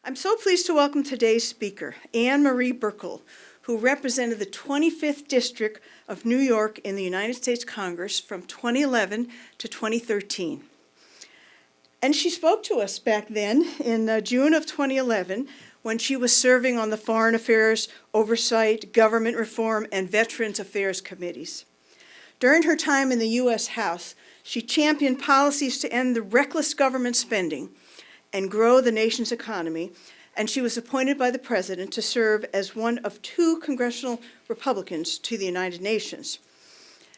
I'm so pleased to welcome today's speaker, Anne Marie Buerkle, who represented the 25th District of New York in the United States Congress from 2011 to 2013. And she spoke to us back then in June of 2011 when she was serving on the Foreign Affairs, Oversight, Government Reform, and Veterans Affairs Committees. During her time in the U.S. House, she championed policies to end the reckless government spending and grow the nation's economy, and she was appointed by the President to serve as one of 2 congressional Republicans to the United Nations.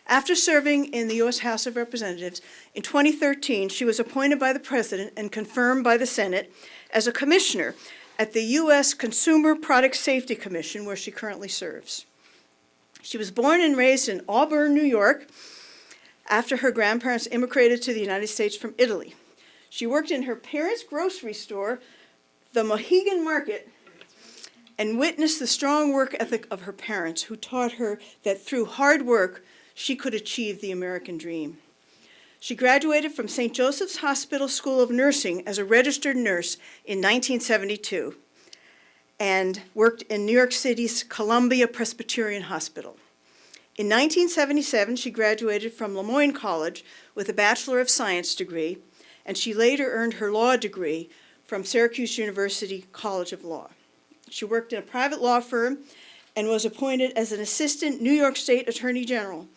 After serving in the U.S. House of Representatives, in 2013, she was appointed by the President and confirmed by the Senate as a commissioner at the U.S. Consumer Product Safety Commission, where she currently serves. She was born and raised in Auburn, New York, after her grandparents immigrated to the United States from Italy. She worked in her parents' grocery store, the Mohegan Market, and witnessed the strong work ethic of her parents, who taught her that through hard work, she could achieve the American dream. She graduated from St. Joseph's Hospital School of Nursing as a registered nurse in 1972 and worked in New York City's Columbia Presbyterian Hospital. In 1977, she graduated from Lemoyne College with a Bachelor of Science degree, and she later earned her law degree from Syracuse University College of Law. She worked in a private law firm and was appointed as an assistant New York State Attorney General.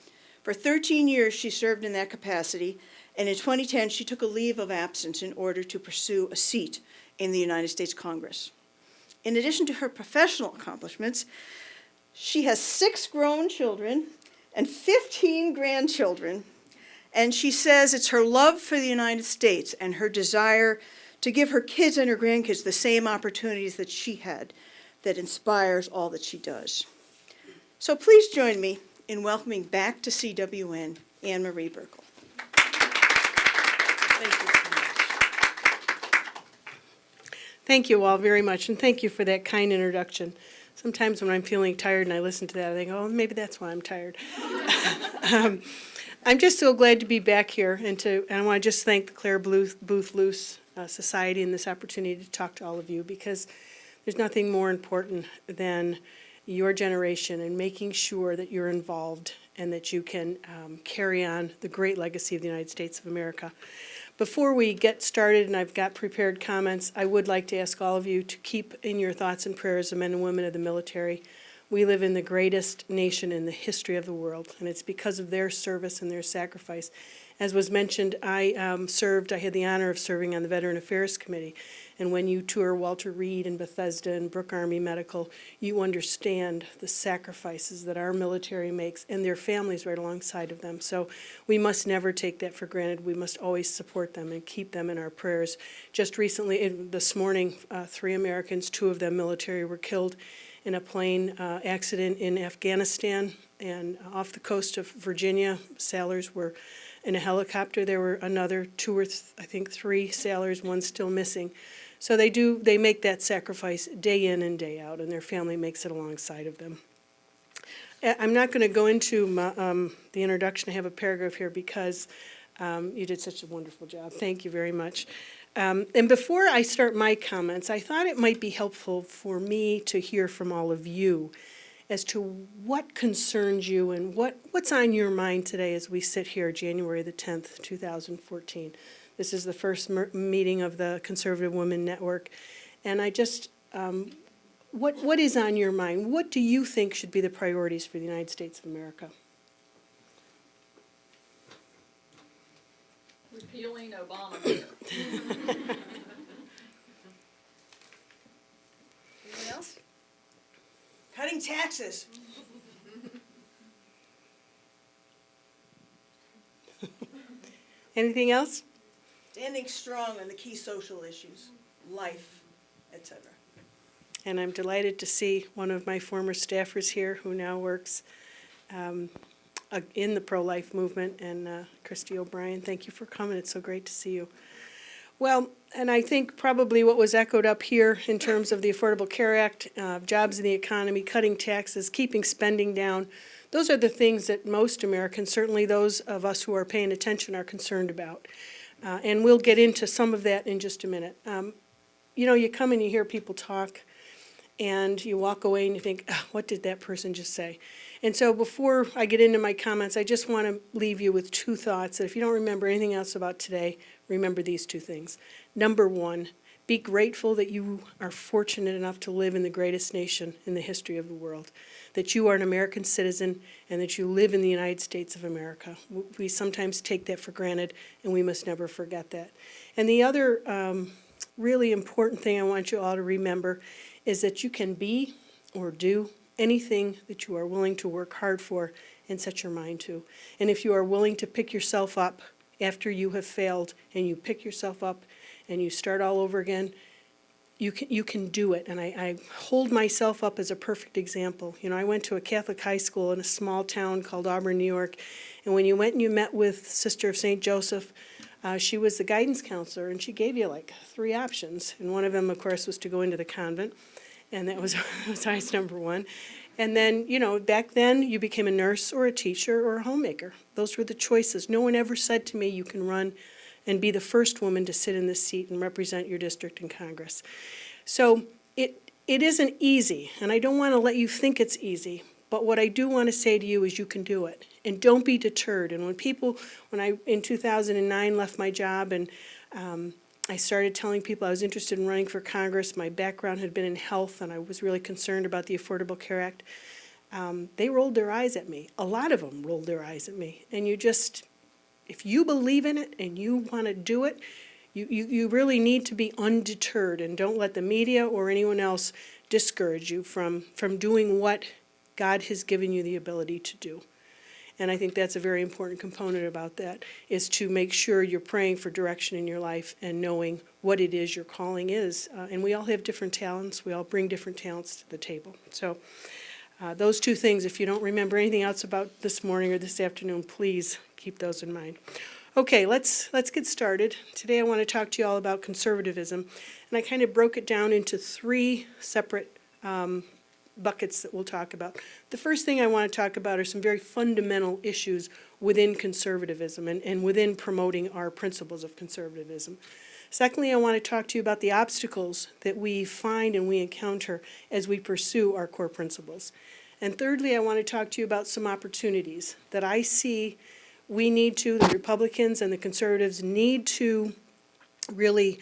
For 13 years, she served in that capacity, and in 2010, she took a leave of absence in order to pursue a seat in the United States Congress. In addition to her professional accomplishments, she has 6 grown children and 15 grandchildren, and she says it's her love for the United States and her desire to give her kids and her grandkids the same opportunities that she had that inspires all that she does. So please join me in welcoming back to CWN, Anne Marie Buerkle. Thank you so much. Thank you all very much, and thank you for that kind introduction. Sometimes when I'm feeling tired and I listen to that, I think, oh, maybe that's why I'm tired. I'm just so glad to be back here, and I want to just thank the Clare Boothe Luce Society and this opportunity to talk to all of you, because there's nothing more important than your generation and making sure that you're involved and that you can carry on the great legacy of the United States of America. Before we get started, and I've got prepared comments, I would like to ask all of you to keep in your thoughts and prayers the men and women of the military. We live in the greatest nation in the history of the world, and it's because of their service and their sacrifice. As was mentioned, I had the honor of serving on the Veteran Affairs Committee, and when you tour Walter Reed and Bethesda and Brooke Army Medical, you understand the sacrifices that our military makes and their families right alongside of them. So we must never take that for granted. We must always support them and keep them in our prayers. Just recently, this morning, 3 Americans, 2 of them military, were killed in a plane accident in Afghanistan, and off the coast of Virginia. Sailors were in a helicopter. There were another 2 or I think 3 sailors, one still missing. So they make that sacrifice day in and day out, and their family makes it alongside of them. I'm not going to go into the introduction. I have a paragraph here because you did such a wonderful job. Thank you very much. And before I start my comments, I thought it might be helpful for me to hear from all of you as to what concerns you and what's on your mind today as we sit here January the 10th, 2014. This is the first meeting of the Conservative Women Network. And I just, what is on your mind? What do you think should be the priorities for the United States of America? Repealing Obamacare. Anyone else? Cutting taxes. Anything else? Standing strong on the key social issues, life, etc. And I'm delighted to see one of my former staffers here who now works in the pro-life movement, and Christy O'Brien, thank you for coming. It's so great to see you. Well, and I think probably what was echoed up here in terms of the Affordable Care Act, jobs in the economy, cutting taxes, keeping spending down, those are the things that most Americans, certainly those of us who are paying attention, are concerned about. And we'll get into some of that in just a minute. you know, you come and you hear people talk, and you walk away and you think, "Ah, what did that person just say?" And so before I get into my comments, I just want to leave you with two thoughts that if you don't remember anything else about today, remember these two things. Number one, be grateful that you are fortunate enough to live in the greatest nation in the history of the world, that you are an American citizen and that you live in the United States of America. We sometimes take that for granted, and we must never forget that. And the other really important thing I want you all to remember is that you can be or do anything that you are willing to work hard for and set your mind to. And if you are willing to pick yourself up after you have failed, and you pick yourself up and you start all over again, you can do it. And I hold myself up as a perfect example. You know, I went to a Catholic high school in a small town called Auburn, New York, and when you went and you met with Sister of St. Joseph, she was the guidance counselor, and she gave you like 3 options. And one of them, of course, was to go into the convent, and that was choice number 1. And then, you know, back then you became a nurse or a teacher or a homemaker. Those were the choices. No one ever said to me, you can run and be the first woman to sit in this seat and represent your district in Congress. So it isn't easy, and I don't want to let you think it's easy. But what I do want to say to you is you can do it, and don't be deterred. And when I, in 2009, left my job and I started telling people I was interested in running for Congress, my background had been in health, and I was really concerned about the Affordable Care Act, they rolled their eyes at me. A lot of them rolled their eyes at me. And you just, if you believe in it and you want to do it, you really need to be undeterred, and don't let the media or anyone else discourage you from doing what God has given you the ability to do. And I think that's a very important component about that, is to make sure you're praying for direction in your life and knowing what it is your calling is. And we all have different talents. We all bring different talents to the table. So those two things, if you don't remember anything else about this morning or this afternoon, please keep those in mind. Okay, let's get started. Today I want to talk to you all about conservatism. And I kind of broke it down into 3 separate buckets that we'll talk about. The first thing I want to talk about are some very fundamental issues within conservatism and within promoting our principles of conservatism. Secondly, I want to talk to you about the obstacles that we find and we encounter as we pursue our core principles. And thirdly, I want to talk to you about some opportunities that I see we need to, the Republicans and the conservatives need to really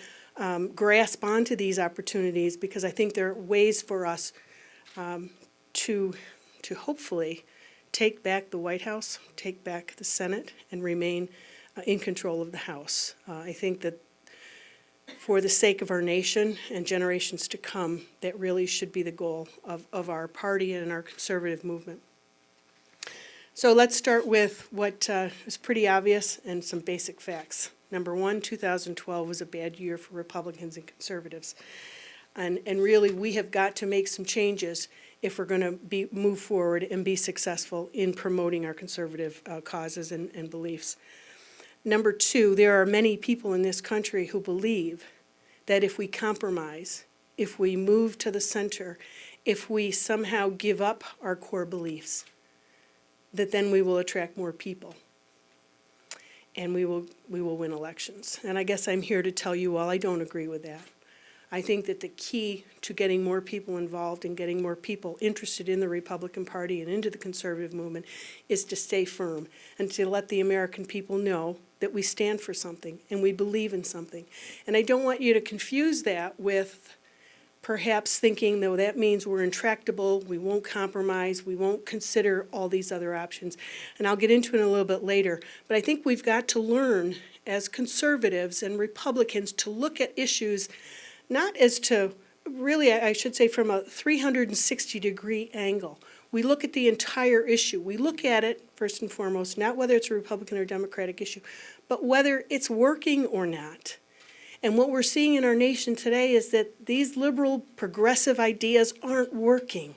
grasp onto these opportunities, because I think there are ways for us to hopefully take back the White House, take back the Senate, and remain in control of the House. I think that for the sake of our nation and generations to come, that really should be the goal of our party and our conservative movement. So let's start with what is pretty obvious and some basic facts. Number 1, 2012 was a bad year for Republicans and conservatives. And really, we have got to make some changes if we're going to move forward and be successful in promoting our conservative causes and beliefs. Number 2, there are many people in this country who believe that if we compromise, if we move to the center, if we somehow give up our core beliefs, that then we will attract more people and we will win elections. And I guess I'm here to tell you all I don't agree with that. I think that the key to getting more people involved and getting more people interested in the Republican Party and into the conservative movement is to stay firm and to let the American people know that we stand for something and we believe in something. And I don't want you to confuse that with perhaps thinking, though, that means we're intractable, we won't compromise, we won't consider all these other options. And I'll get into it a little bit later. But I think we've got to learn as conservatives and Republicans to look at issues not as to, really, I should say, from a 360-degree angle. We look at the entire issue. We look at it, first and foremost, not whether it's a Republican or Democratic issue, but whether it's working or not. And what we're seeing in our nation today is that these liberal, progressive ideas aren't working.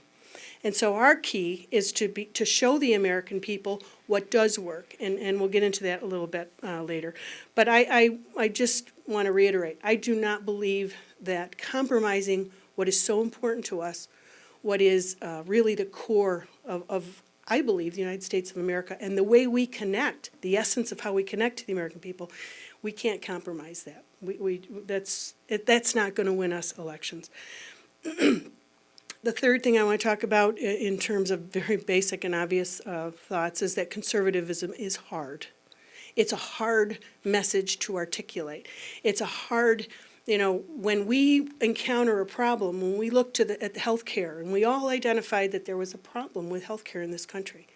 And so our key is to show the American people what does work, and we'll get into that a little bit later. But I just want to reiterate, I do not believe that compromising what is so important to us, what is really the core of, I believe, the United States of America, and the way we connect, the essence of how we connect to the American people, We can't compromise that. That's not going to win us elections. The third thing I want to talk about in terms of very basic and obvious thoughts is that conservatism is hard. It's a hard message to articulate. It's a hard, when we encounter a problem, when we look at the healthcare, and we all identified that there was a problem with healthcare in this country,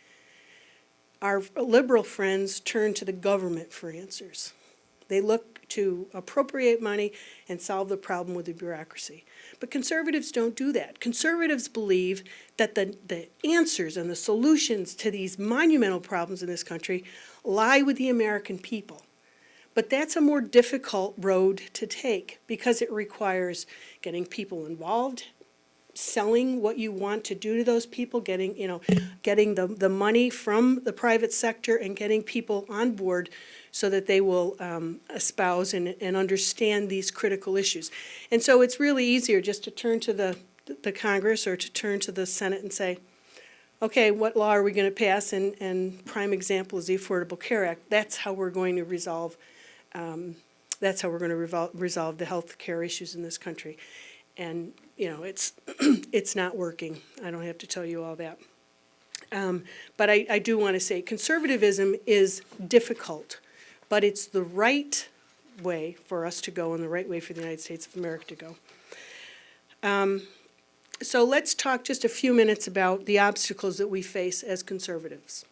our liberal friends turn to the government for answers. They look to appropriate money and solve the problem with the bureaucracy. But conservatives don't do that. Conservatives believe that the answers and the solutions to these monumental problems in this country lie with the American people. But that's a more difficult road to take because it requires getting people involved, selling what you want to do to those people, getting the money from the private sector and getting people on board so that they will espouse and understand these critical issues. And so it's really easier just to turn to the Congress or to turn to the Senate and say, okay, what law are we going to pass? And prime example is the Affordable Care Act. That's how we're going to resolve resolve the health care issues in this country. And, it's not working. I don't have to tell you all that. But I do want to say conservatism is difficult, but it's the right way for us to go and the right way for the United States of America to go. So let's talk just a few minutes about the obstacles that we face as conservatives.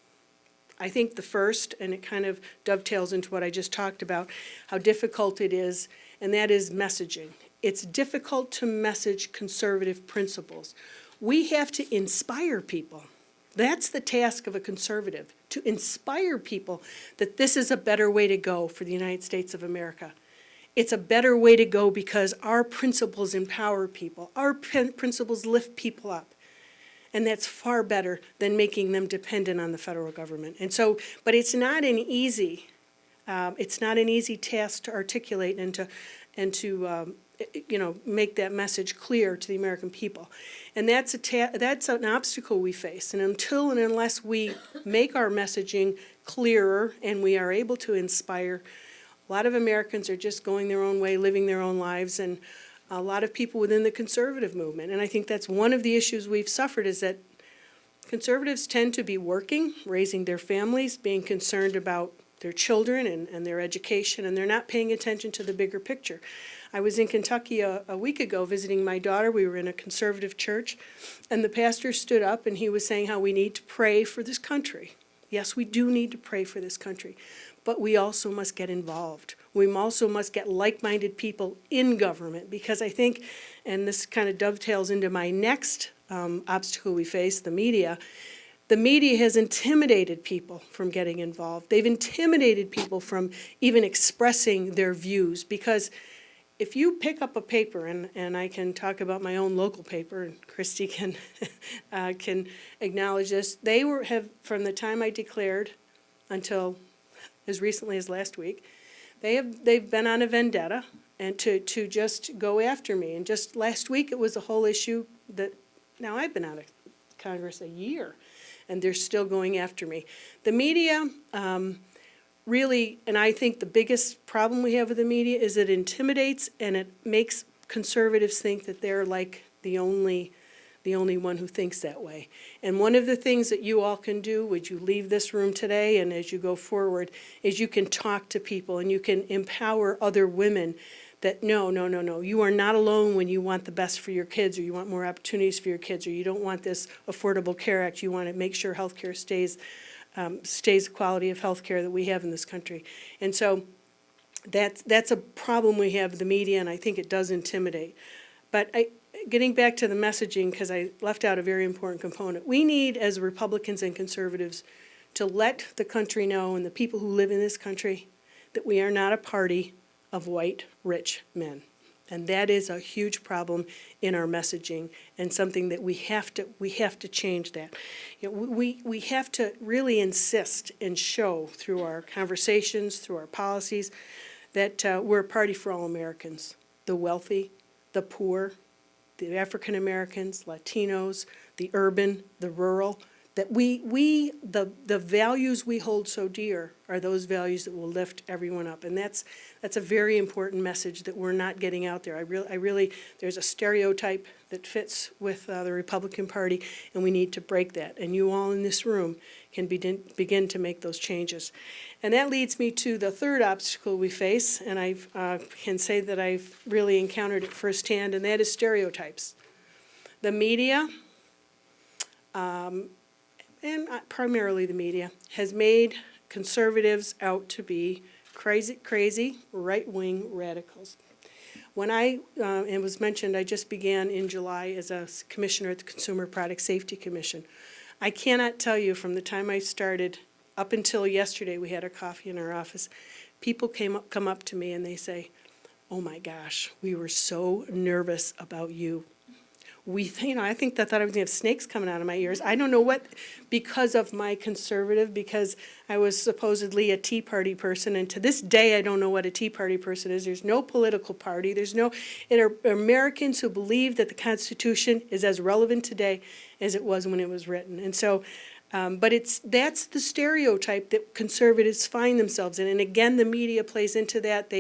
I think the first, and it kind of dovetails into what I just talked about, how difficult it is, and that is messaging. It's difficult to message conservative principles. We have to inspire people. That's the task of a conservative, to inspire people that this is a better way to go for the United States of America. It's a better way to go because our principles empower people. Our principles lift people up. And that's far better than making them dependent on the federal government. And so, but it's not an easy task to articulate and to make that message clear to the American people. And that's an obstacle we face. And until and unless we make our messaging clearer and we are able to inspire, a lot of Americans are just going their own way, living their own lives, and a lot of people within the conservative movement. And I think that's one of the issues we've suffered, is that conservatives tend to be working, raising their families, being concerned about their children and their education, and they're not paying attention to the bigger picture. I was in Kentucky a week ago visiting my daughter. We were in a conservative church, and the pastor stood up and he was saying how we need to pray for this country. Yes, we do need to pray for this country, but we also must get involved. We also must get like-minded people in government, because I think, and this kind of dovetails into my next obstacle we face, the media. The media has intimidated people from getting involved. They've intimidated people from even expressing their views, because if you pick up a paper, and I can talk about my own local paper, and Christy can acknowledge this, have from the time I declared until as recently as last week, they've been on a vendetta and to just go after me. And just last week it was a whole issue that, now I've been out of Congress a year, and they're still going after me. The media really, and I think the biggest problem we have with the media is it intimidates and it makes conservatives think that they're like the only one who thinks that way. And one of the things that you all can do, would you leave this room today and as you go forward, is you can talk to people and you can empower other women that no, you are not alone when you want the best for your kids, or you want more opportunities for your kids, or you don't want this Affordable Care Act, you want to make sure health care stays the quality of health care that we have in this country. And so that's a problem we have with the media, and I think it does intimidate. But getting back to the messaging, because I left out a very important component, we need, as Republicans and conservatives, to let the country know, and the people who live in this country, that we are not a party of white, rich men. And that is a huge problem in our messaging, and something that we have to change that. We have to really insist and show through our conversations, through our policies, that we're a party for all Americans, the wealthy, the poor, the African Americans, Latinos, the urban, the rural, That the values we hold so dear are those values that will lift everyone up. And that's a very important message that we're not getting out there. I really, there's a stereotype that fits with the Republican Party, and we need to break that. And you all in this room can begin to make those changes. And that leads me to the third obstacle we face, and I can say that I've really encountered it firsthand, and that is stereotypes. The media, and primarily the media, has made conservatives out to be crazy right-wing radicals. When it was mentioned, I just began in July as a commissioner at the Consumer Product Safety Commission. I cannot tell you from the time I started up until yesterday, we had our coffee in our office, people come up to me and they say, "Oh my gosh, we were so nervous about you. I think they thought I was going to have snakes coming out of my ears. I don't know what, because of my conservative, because I was supposedly a Tea Party person, and to this day I don't know what a Tea Party person is. There's no political party. It are Americans who believe that the Constitution is as relevant today as it was when it was written. And so, but that's the stereotype that conservatives find themselves in. And again, the media plays into that.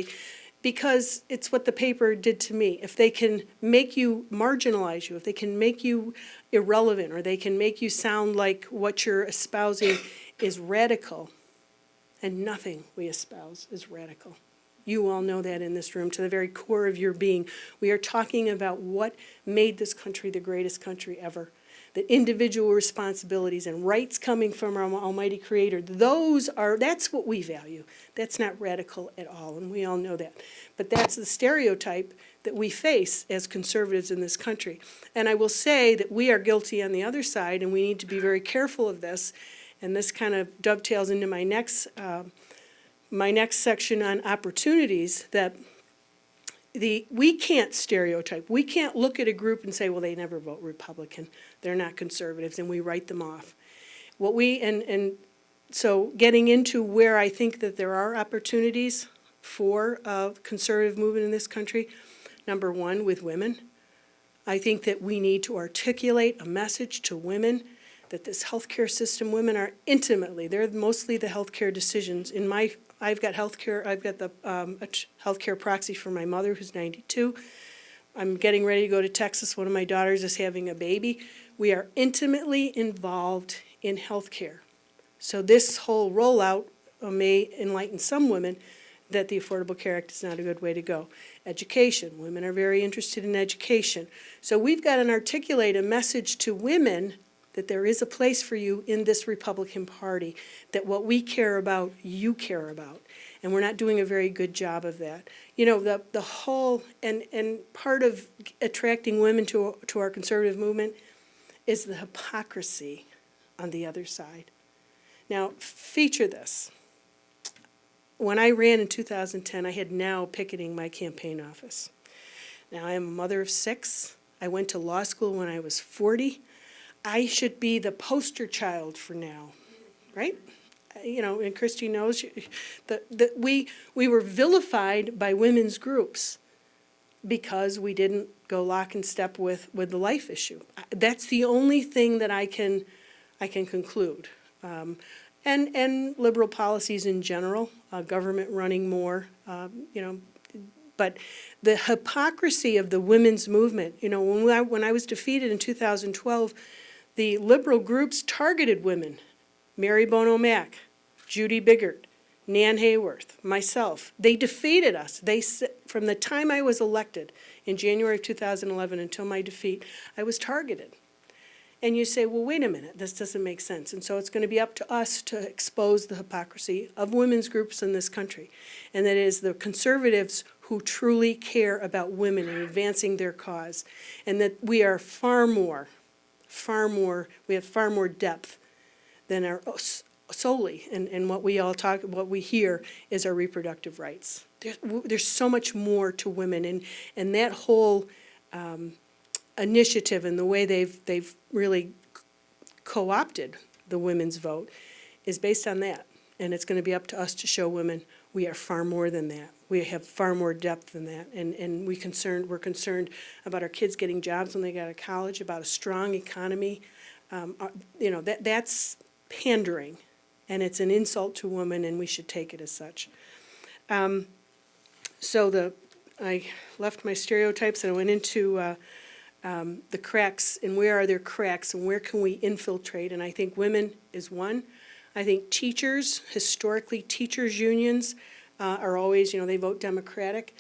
Because it's what the paper did to me. If they can make you, marginalize you, if they can make you irrelevant, or they can make you sound like what you're espousing is radical, and nothing we espouse is radical. You all know that in this room, to the very core of your being. We are talking about what made this country the greatest country ever. The individual responsibilities and rights coming from our almighty creator, that's what we value. That's not radical at all, and we all know that. But that's the stereotype that we face as conservatives in this country. And I will say that we are guilty on the other side, and we need to be very careful of this. And this kind of dovetails into my next section on opportunities, that we can't stereotype. We can't look at a group and say, well, they never vote Republican. They're not conservatives, and we write them off. So getting into where I think that there are opportunities for a conservative movement in this country, number one, with women. I think that we need to articulate a message to women that this healthcare system, women are they're mostly the healthcare decisions. I've got healthcare. I've got the healthcare proxy for my mother, who's 92. I'm getting ready to go to Texas. One of my daughters is having a baby. We are intimately involved in healthcare. So this whole rollout may enlighten some women that the Affordable Care Act is not a good way to go. Education. Women are very interested in education. So we've got to articulate a message to women that there is a place for you in this Republican Party, that what we care about, you care about. And we're not doing a very good job of that. You know, the whole, and part of attracting women to our conservative movement is the hypocrisy on the other side. Now, feature this. When I ran in 2010, I had now picketing my campaign office. Now, I am a mother of 6. I went to law school when I was 40. I should be the poster child for now, right? You know, and Christy knows that we were vilified by women's groups because we didn't go lock and step with the life issue. That's the only thing that I can conclude. And liberal policies in general, government running more, you know. But the hypocrisy of the women's movement, you know, when I was defeated in 2012, the liberal groups targeted women. Mary Bono Mack, Judy Biggert, Nan Hayworth, myself. They defeated us. From the time I was elected in January of 2011 until my defeat, I was targeted. And you say, well, wait a minute, this doesn't make sense. And so it's going to be up to us to expose the hypocrisy of women's groups in this country. And that is the conservatives who truly care about women and advancing their cause. And that we are we have far more depth than our solely. And what we hear is our reproductive rights. There's so much more to women. And that whole initiative and the way they've really co-opted the women's vote is based on that. And it's going to be up to us to show women we are far more than that. We have far more depth than that. And we're concerned about our kids getting jobs when they go to college, about a strong economy, that's pandering, and it's an insult to women, and we should take it as such. I left my stereotypes and I went into the cracks, and where are there cracks, and where can we infiltrate? And I think women is one. I think teachers, historically, teachers' unions are always, they vote Democratic.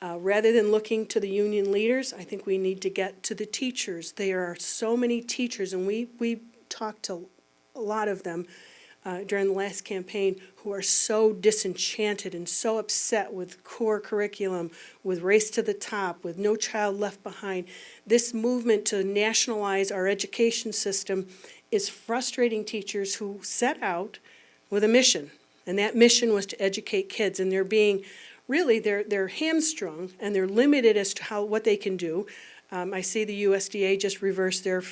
Rather than looking to the union leaders, I think we need to get to the teachers. There are so many teachers, and we talked to a lot of them during the last campaign, who are so disenchanted and so upset with core curriculum, with Race to the Top, with No Child Left Behind. This movement to nationalize our education system is frustrating teachers who set out with a mission, and that mission was to educate kids, and they're being really, they're hamstrung, and they're limited as to what they can do. I see the USDA just reversed their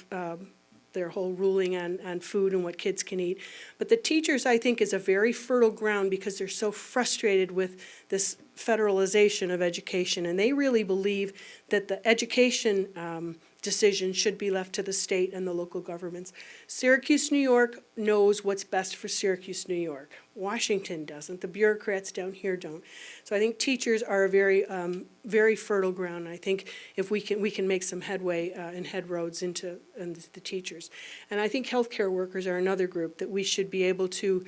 whole ruling on food and what kids can eat. But the teachers, I think, is a very fertile ground because they're so frustrated with this federalization of education, and they really believe that the education decision should be left to the state and the local governments. Syracuse, New York knows what's best for Syracuse, New York. Washington doesn't. The bureaucrats down here don't. So I think teachers are a very fertile ground. And I think if we can make some headway and headroads into the teachers. And I think healthcare workers are another group that we should be able to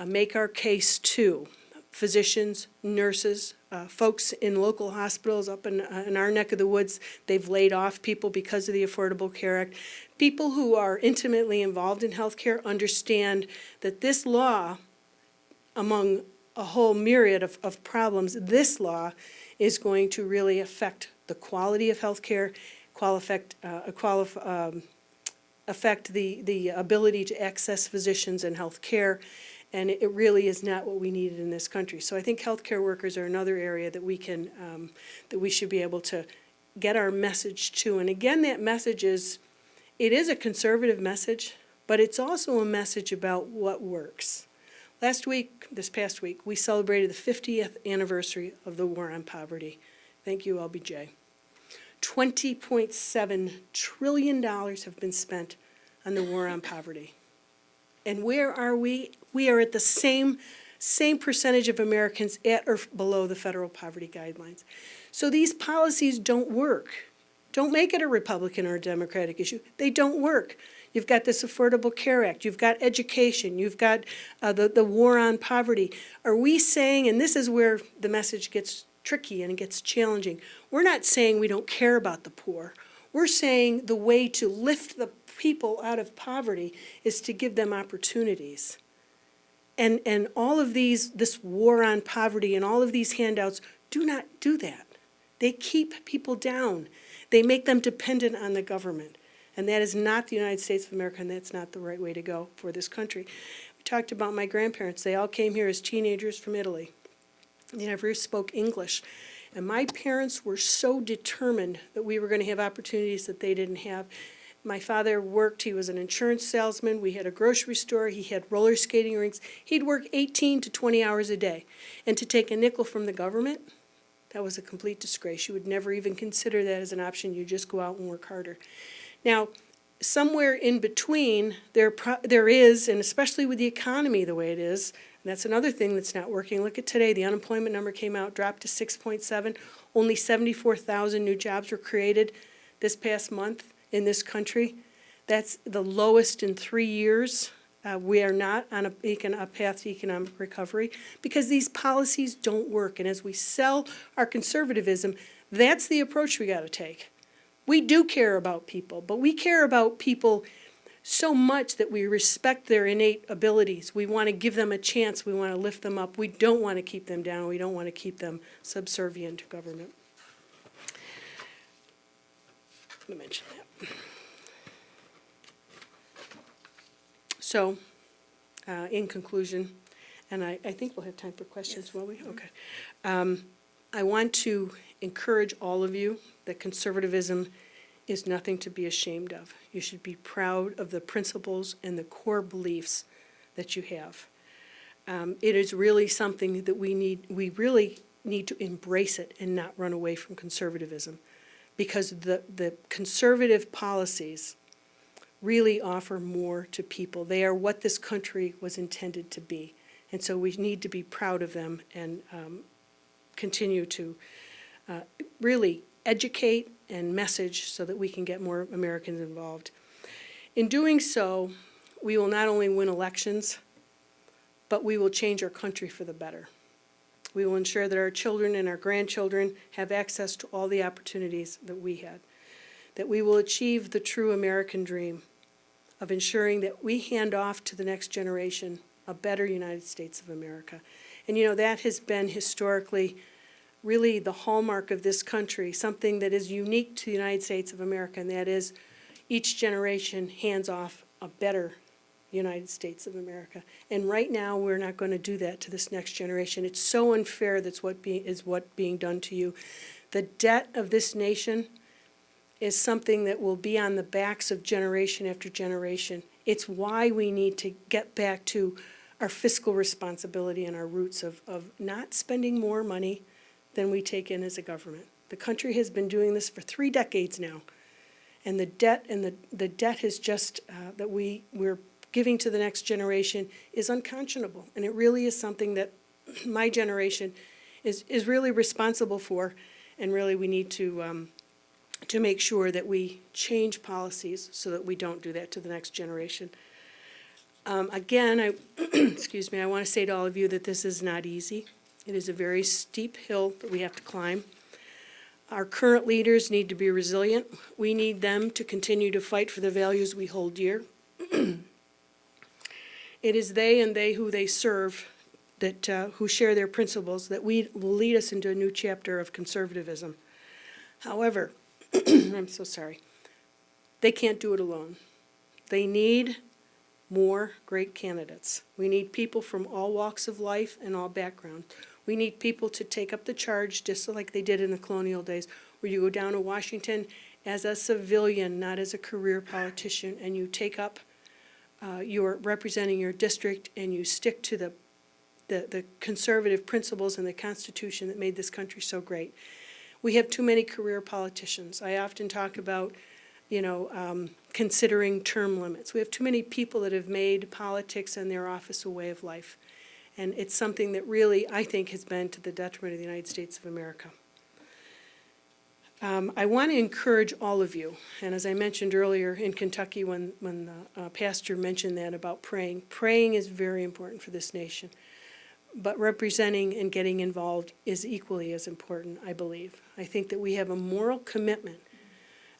make our case to. Physicians, nurses, folks in local hospitals up in our neck of the woods, they've laid off people because of the Affordable Care Act. People who are intimately involved in healthcare understand that this law, among a whole myriad of problems, this law is going to really affect the quality of healthcare, affect the ability to access physicians and health care. And it really is not what we needed in this country. So I think healthcare workers are another area that we should be able to get our message to. And again, that message is a conservative message, but it's also a message about what works. This past week, we celebrated the 50th anniversary of the War on Poverty. Thank you, LBJ. $20.7 trillion have been spent on the War on Poverty. And where are we? We are at the same percentage of Americans at or below the federal poverty guidelines. So these policies don't work. Don't make it a Republican or a Democratic issue. They don't work. You've got this Affordable Care Act. You've got education. You've got the war on poverty. Are we saying, and this is where the message gets tricky and it gets challenging, we're not saying we don't care about the poor. We're saying the way to lift the people out of poverty is to give them opportunities. And all of this war on poverty and all of these handouts do not do that. They keep people down. They make them dependent on the government. And that is not the United States of America, and that's not the right way to go for this country. We talked about my grandparents. They all came here as teenagers from Italy. They never spoke English. And my parents were so determined that we were going to have opportunities that they didn't have. My father worked, he was an insurance salesman, we had a grocery store, he had roller skating rinks. He'd work 18 to 20 hours a day. And to take a nickel from the government, that was a complete disgrace. You would never even consider that as an option. You just go out and work harder. Now, somewhere in between, there is, and especially with the economy the way it is, and that's another thing that's not working. Look at today, the unemployment number came out, dropped to 6.7. Only 74,000 new jobs were created this past month in this country. That's the lowest in 3 years. We are not on a path to economic recovery because these policies don't work. And as we sell our conservatism, that's the approach we got to take. We do care about people, but we care about people so much that we respect their innate abilities. We want to give them a chance. We want to lift them up. We don't want to keep them down. We don't want to keep them subservient to government. Let me mention that. So, in conclusion, and I think we'll have time for questions, yes. Will we? Okay. I want to encourage all of you that conservatism is nothing to be ashamed of. You should be proud of the principles and the core beliefs that you have. It is really something that we really need to embrace it and not run away from conservatism, because the conservative policies really offer more to people. They are what this country was intended to be. And so we need to be proud of them and continue to really educate and message so that we can get more Americans involved. In doing so, we will not only win elections, but we will change our country for the better. We will ensure that our children and our grandchildren have access to all the opportunities that we had, that we will achieve the true American dream of ensuring that we hand off to the next generation a better United States of America. And you know, that has been historically really the hallmark of this country, something that is unique to the United States of America, and that is each generation hands off a better United States of America. And right now, we're not going to do that to this next generation. It's so unfair that's what being done to you. The debt of this nation is something that will be on the backs of generation after generation. It's why we need to get back to our fiscal responsibility and our roots of not spending more money than we take in as a government. The country has been doing this for 3 decades now. And the debt has just, that we're giving to the next generation is unconscionable. And it really is something that my generation is really responsible for. And really we need to make sure that we change policies so that we don't do that to the next generation. Again, excuse me, I want to say to all of you that this is not easy. It is a very steep hill that we have to climb. Our current leaders need to be resilient. We need them to continue to fight for the values we hold dear. It is they and they who they serve that who share their principles that will lead us into a new chapter of conservatism. However, I'm so sorry, they can't do it alone. They need more great candidates. We need people from all walks of life and all backgrounds. We need people to take up the charge just like they did in the colonial days, where you go down to Washington as a civilian, not as a career politician, and you take up you're representing your district and you stick to the conservative principles and the Constitution that made this country so great. We have too many career politicians. I often talk about, considering term limits. We have too many people that have made politics and their office a way of life. And it's something that really, I think, has been to the detriment of the United States of America. I want to encourage all of you, and as I mentioned earlier in Kentucky when the pastor mentioned that about praying, praying is very important for this nation. But representing and getting involved is equally as important, I believe. I think that we have a moral commitment,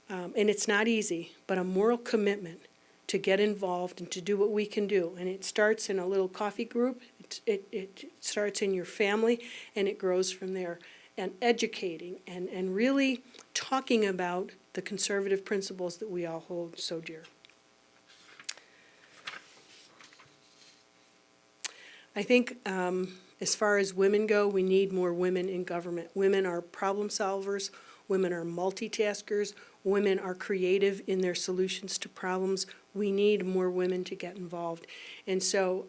and it's not easy, but a moral commitment to get involved and to do what we can do. And it starts in a little coffee group, it starts in your family, and it grows from there. And educating and really talking about the conservative principles that we all hold so dear. I think as far as women go, we need more women in government. Women are problem solvers, women are multitaskers, women are creative in their solutions to problems. We need more women to get involved. And so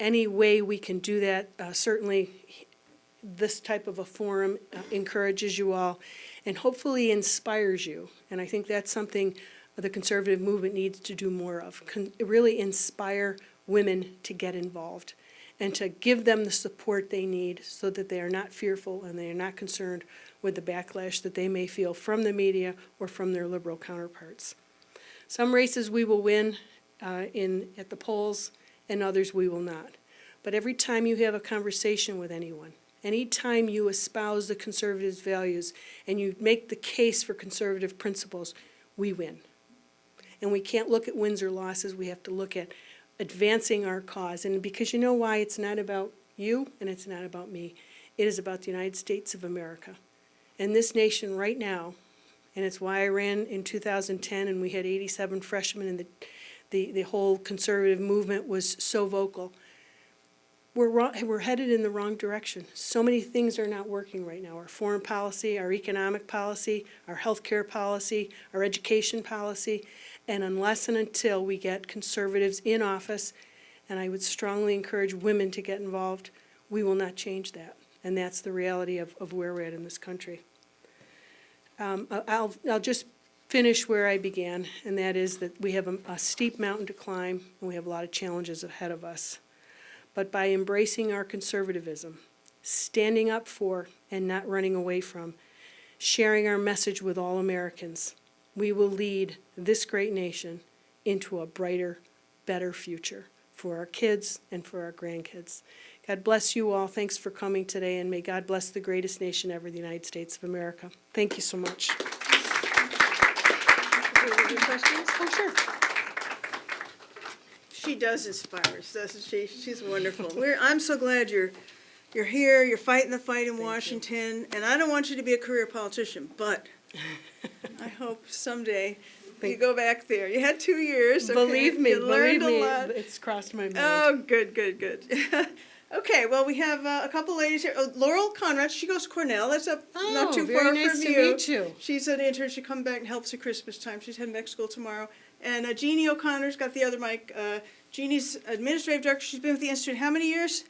any way we can do that, certainly this type of a forum encourages you all and hopefully inspires you. And I think that's something the conservative movement needs to do more of, really inspire women to get involved and to give them the support they need so that they are not fearful and they are not concerned with the backlash that they may feel from the media or from their liberal counterparts. Some races we will win at the polls and others we will not. But every time you have a conversation with anyone, anytime you espouse the conservative values and you make the case for conservative principles, we win. And we can't look at wins or losses. We have to look at advancing our cause. And because you know why? It's not about you and it's not about me. It is about the United States of America. And this nation right now, and it's why I ran in 2010 and we had 87 freshmen and the whole conservative movement was so vocal. We're headed in the wrong direction. So many things are not working right now. Our foreign policy, our economic policy, our healthcare policy, our education policy. And unless and until we get conservatives in office, and I would strongly encourage women to get involved, we will not change that. And that's the reality of where we're at in this country. I'll just finish where I began, and that is that we have a steep mountain to climb, and we have a lot of challenges ahead of us. But by embracing our conservatism, standing up for and not running away from, sharing our message with all Americans, we will lead this great nation into a brighter, better future for our kids and for our grandkids. God bless you all. Thanks for coming today, and may God bless the greatest nation ever, the United States of America. Thank you so much. Any questions? Oh, sure. She does inspire us, doesn't she? She's wonderful. I'm so glad you're here, you're fighting the fight in Washington, and I don't want you to be a career politician, but I hope someday you go back there. You had 2 years, okay? Believe me, You learned believe me, a lot. it's crossed my mind. Oh, good, good, good. Okay, well, we have a couple ladies here. Oh, Laurel Conrad, she goes to Cornell. That's up not too very far nice from to you. meet you. She's an intern. She comes back and helps at Christmas time. She's heading back to school tomorrow. And Jeannie O'Connor's got the other mic. Jeannie's administrative director. She's been with the Institute how many years?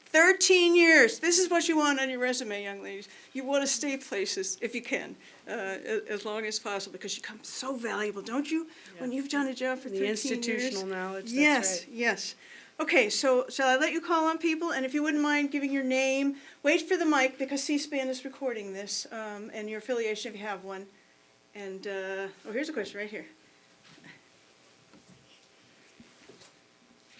13 years. This is what you want on your resume, young ladies. You want to stay places if you can, as long as possible, because you become so valuable, don't you? Yeah. When you've done a job for 13 years. The institutional knowledge, that's yes, right. Yes. Okay, so shall I let you call on people? And if you wouldn't mind giving your name, wait for the mic because C-SPAN is recording this, and your affiliation if you have one. And, oh, here's a question right here.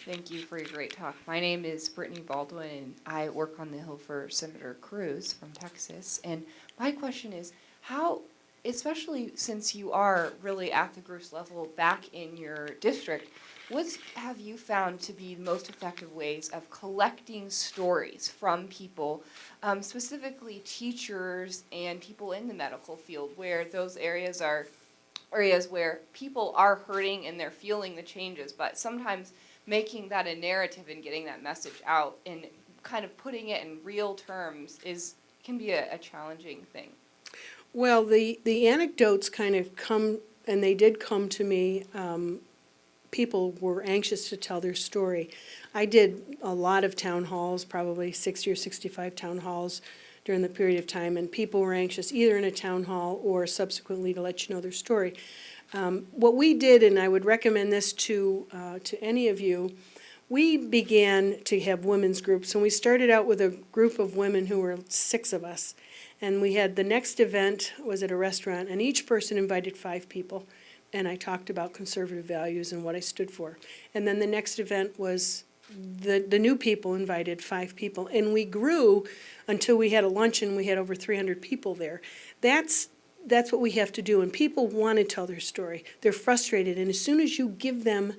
Thank you for your great talk. My name is Brittany Baldwin, and I work on the Hill for Senator Cruz from Texas. And my question is, how, especially since you are really at the gross level back in your district, what have you found to be the most effective ways of collecting stories from people, specifically teachers and people in the medical field, where those areas are areas where people are hurting and they're feeling the changes, but sometimes making that a narrative and getting that message out and kind of putting it in real terms can be a challenging thing. Well, the anecdotes kind of come, and they did come to me. People were anxious to tell their story. I did a lot of town halls, probably 60 or 65 town halls during the period of time, and people were anxious either in a town hall or subsequently to let you know their story. What we did, and I would recommend this to any of you, we began to have women's groups, and we started out with a group of women who were 6 of us, and we had the next event was at a restaurant, and each person invited 5 people, and I talked about conservative values and what I stood for. And then the next event was the new people invited 5 people, and we grew until we had a luncheon. We had over 300 people there. That's what we have to do, and people want to tell their story. They're frustrated, and as soon as you give them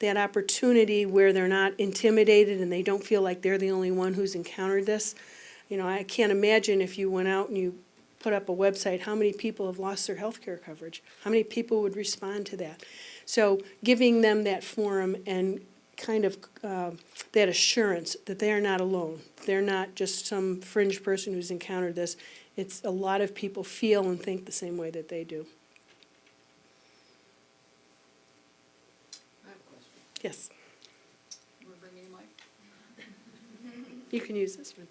that opportunity where they're not intimidated and they don't feel like they're the only one who's encountered this, you know, I can't imagine if you went out and you put up a website, how many people have lost their health care coverage? How many people would respond to that? So giving them that forum and kind of that assurance that they are not alone. They're not just some fringe person who's encountered this. It's a lot of people feel and think the same way that they do. I have a question. Yes, You want to bring me a mic? you can use this one.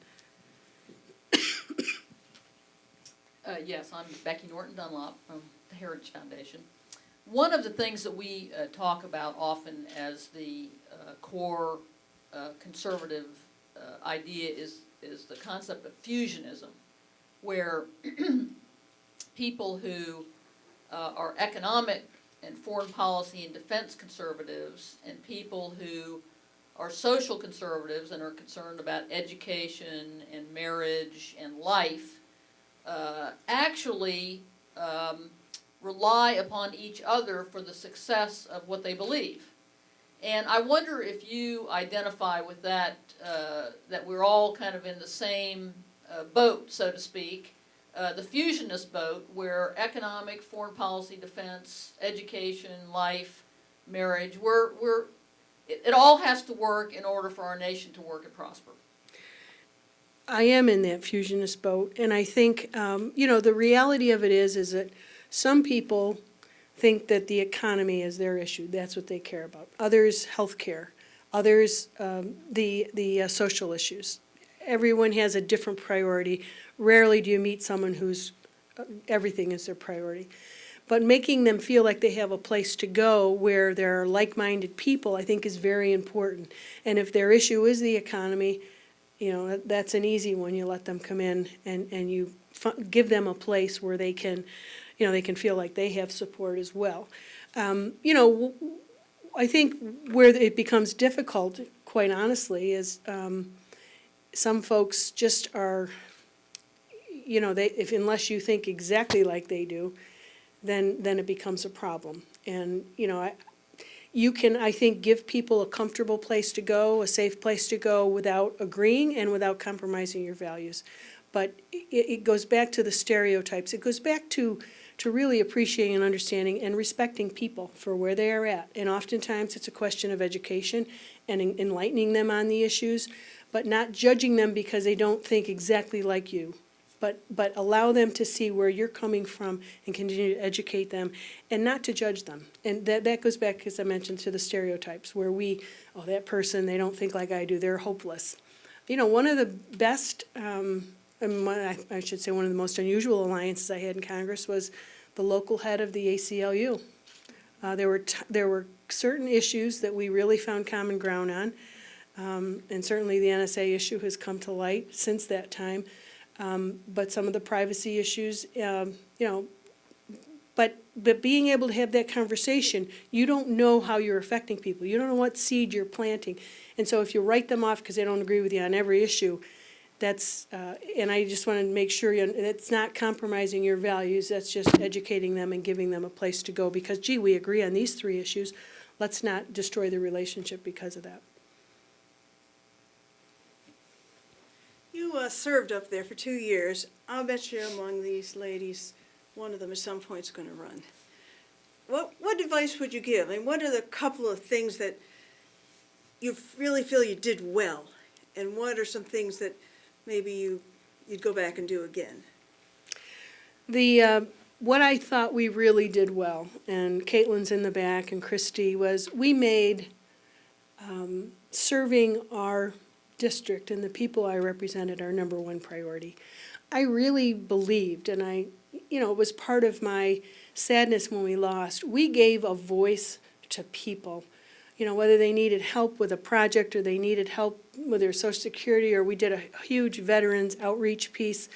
Yes, I'm Becky Norton Dunlop from the Heritage Foundation. One of the things that we talk about often as the core conservative idea is the concept of fusionism, where people who are economic and foreign policy and defense conservatives and people who are social conservatives and are concerned about education and marriage and life actually rely upon each other for the success of what they believe. And I wonder if you identify with that, that we're all kind of in the same boat, so to speak, the fusionist boat, where economic, foreign policy, defense, education, life, marriage, it all has to work in order for our nation to work and prosper. I am in that fusionist boat, and I think, you know, the reality of it is that some people think that the economy is their issue. That's what they care about. Others, health care. Others, the social issues. Everyone has a different priority. Rarely do you meet someone whose everything is their priority. But making them feel like they have a place to go where there are like-minded people, I think is very important. And if their issue is the economy, you know, that's an easy one. You let them come in and you give them a place where they can, you know, they can feel like they have support as well. You know, I think where it becomes difficult, quite honestly, is some folks just are, you know, unless you think exactly like they do, then it becomes a problem. And, you know, you can, I think, give people a comfortable place to go, a safe place to go without agreeing and without compromising your values. But it goes back to the stereotypes. It goes back to really appreciating and understanding and respecting people for where they are at. And oftentimes it's a question of education and enlightening them on the issues, but not judging them because they don't think exactly like you. But allow them to see where you're coming from and continue to educate them and not to judge them. And that goes back, as I mentioned, to the stereotypes where oh, that person, they don't think like I do, they're hopeless. You know, one of the best, I should say one of the most unusual alliances I had in Congress was the local head of the ACLU. There were certain issues that we really found common ground on, and certainly the NSA issue has come to light since that time. But some of the privacy issues, you know, but being able to have that conversation, you don't know how you're affecting people. You don't know what seed you're planting. And so if you write them off because they don't agree with you on every issue, that's, and I just want to make sure it's not compromising your values, that's just educating them and giving them a place to go because, gee, we agree on these 3 issues. Let's not destroy the relationship because of that. You served up there for 2 years. I'll bet you among these ladies, one of them at some point is going to run. What advice would you give? I mean, what are the couple of things that you really feel you did well? And what are some things that maybe you'd go back and do again? What I thought we really did well, and Caitlin's in the back and Christy, was we made serving our district and the people I represented our #1 priority. I really believed, and it was part of my sadness when we lost, we gave a voice to people. You know, whether they needed help with a project or they needed help with their Social Security, or we did a huge veterans outreach piece.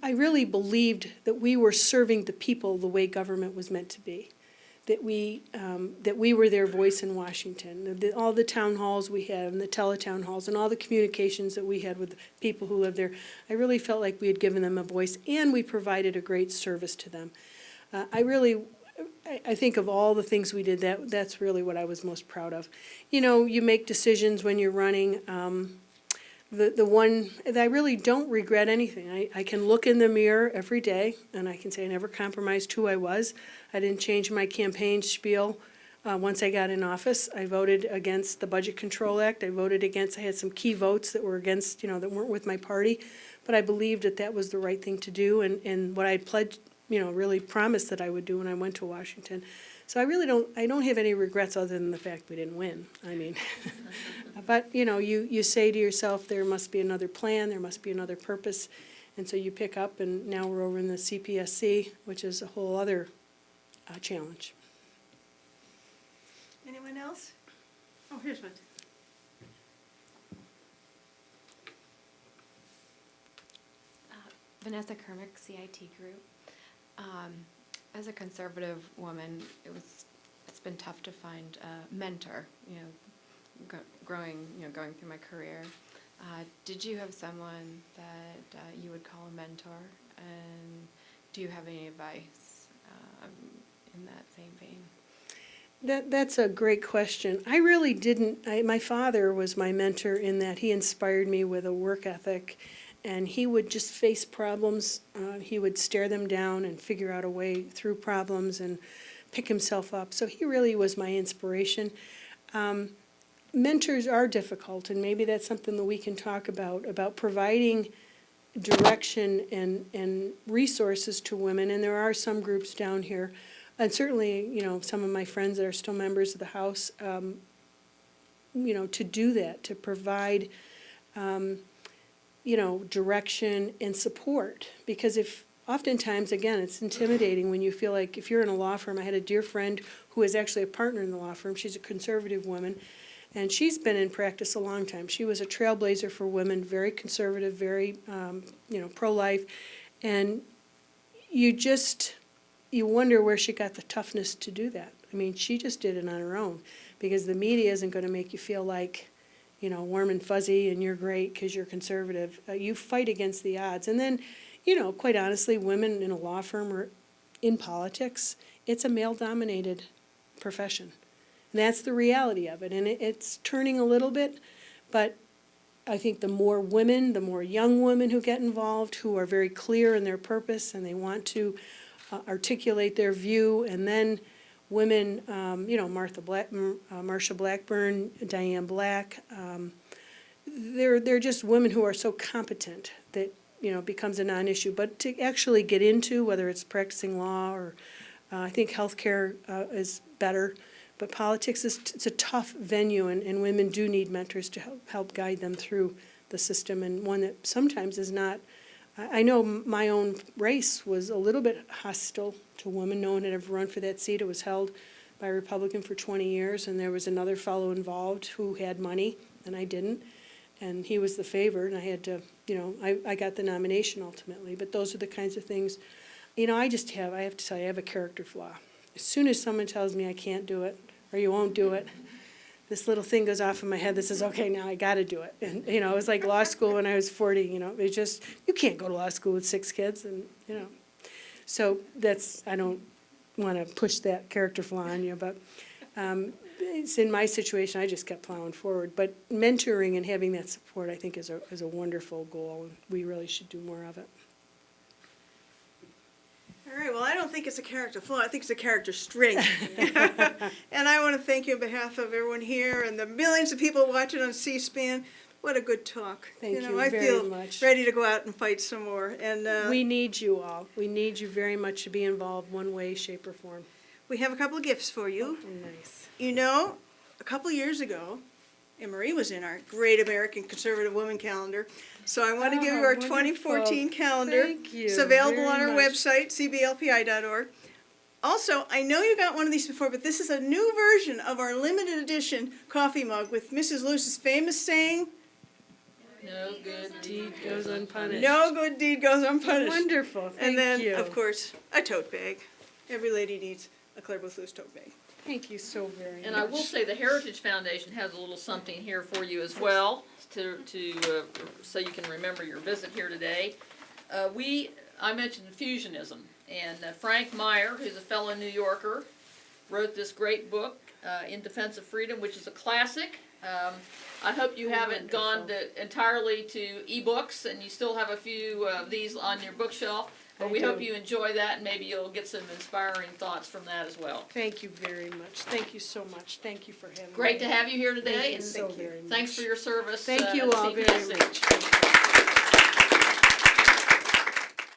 I really believed that we were serving the people the way government was meant to be. That we were their voice in Washington. All the town halls we had and the teletown halls and all the communications that we had with the people who lived there, I really felt like we had given them a voice and we provided a great service to them. I think of all the things we did, that's really what I was most proud of. You know, you make decisions when you're running. The one that I really don't regret anything. I can look in the mirror every day and I can say I never compromised who I was. I didn't change my campaign spiel once I got in office. I voted against the Budget Control Act. I had some key votes that were against, that weren't with my party. But I believed that was the right thing to do and what I pledged, really promised that I would do when I went to Washington. So I don't have any regrets other than the fact we didn't win. I mean, but you say to yourself, there must be another plan, there must be another purpose. And so you pick up and now we're over in the CPSC, which is a whole other challenge. Anyone else? Oh, here's one. Vanessa Kermick, CIT Group. As a conservative woman, it's been tough to find a mentor, going through my career. Did you have someone that you would call a mentor? And do you have any advice in that same vein? That's a great question. I really didn't. My father was my mentor in that he inspired me with a work ethic. And he would just face problems. He would stare them down and figure out a way through problems and pick himself up. So he really was my inspiration. Mentors are difficult, and maybe that's something that we can talk about providing direction and resources to women. And there are some groups down here, and certainly, some of my friends that are still members of the House, to do that, to provide direction and support. Because if oftentimes, again, it's intimidating when you feel like, if you're in a law firm, I had a dear friend who is actually a partner in the law firm. She's a conservative woman, and she's been in practice a long time. She was a trailblazer for women, very conservative, very, pro-life. And you wonder where she got the toughness to do that. I mean, she just did it on her own, because the media isn't going to make you feel like, warm and fuzzy and you're great because you're conservative. You fight against the odds. And then, quite honestly, women in a law firm or in politics, it's a male-dominated profession. And that's the reality of it. And it's turning a little bit, but I think the more women, the more young women who get involved, who are very clear in their purpose and they want to articulate their view, and then women, Marsha Blackburn, Diane Black, they're just women who are so competent that, it becomes a non-issue. But to actually get into, whether it's practicing law or, I think healthcare is better, but politics it's a tough venue, and women do need mentors to help guide them through the system, and one that sometimes is not. I know my own race was a little bit hostile to women. No one had ever run for that seat. It was held by a Republican for 20 years, and there was another fellow involved who had money, and I didn't. And he was the favored, and I had to, I got the nomination ultimately. But those are the kinds of things, I have to tell you, I have a character flaw. As soon as someone tells me I can't do it, or you won't do it, this little thing goes off in my head that says, okay, now I got to do it. And, it was like law school when I was 40, it's just, you can't go to law school with 6 kids, and, So I don't want to push that character flaw on you, but it's in my situation, I just kept plowing forward. But mentoring and having that support, I think, is a wonderful goal, and we really should do more of it. All right, well, I don't think it's a character flaw, I think it's a character strength. And I want to thank you on behalf of everyone here and the millions of people watching on C-SPAN. What a good talk. Thank you I very feel much. ready to go out and fight some more. And We need you all. We need you very much to be involved one way, shape, or form. we have a couple of gifts for you. Nice. A couple years ago, Anne Marie was in our Great American Conservative Woman calendar. So I want to give you our wonderful. 2014 calendar. Thank you It's available very on our much. website, cblpi.org. Also, I know you got one of these before, but this is a new version of our limited edition coffee mug with Mrs. Luce's famous saying, No good Deed goes unpunished. "No good deed goes unpunished." Wonderful. Thank And then, you. of course, a tote bag. Every lady needs a Clare Boothe Luce tote bag. Thank you so very much. And I will say the Heritage Foundation has a little something here for you as well, so you can remember your visit here today. I mentioned fusionism, and Frank Meyer, who's a fellow New Yorker, wrote this great book, In Defense of Freedom, which is a classic. I hope you haven't gone entirely to ebooks, and you still have a few of these on your bookshelf. But we hope you enjoy that, and maybe you'll get some inspiring thoughts from that as well. Thank you very much. Thank you so much. Thank you for having me. Great to have you here today, Thank you and so very much. thanks for your service. Thank you all very CPSC. much.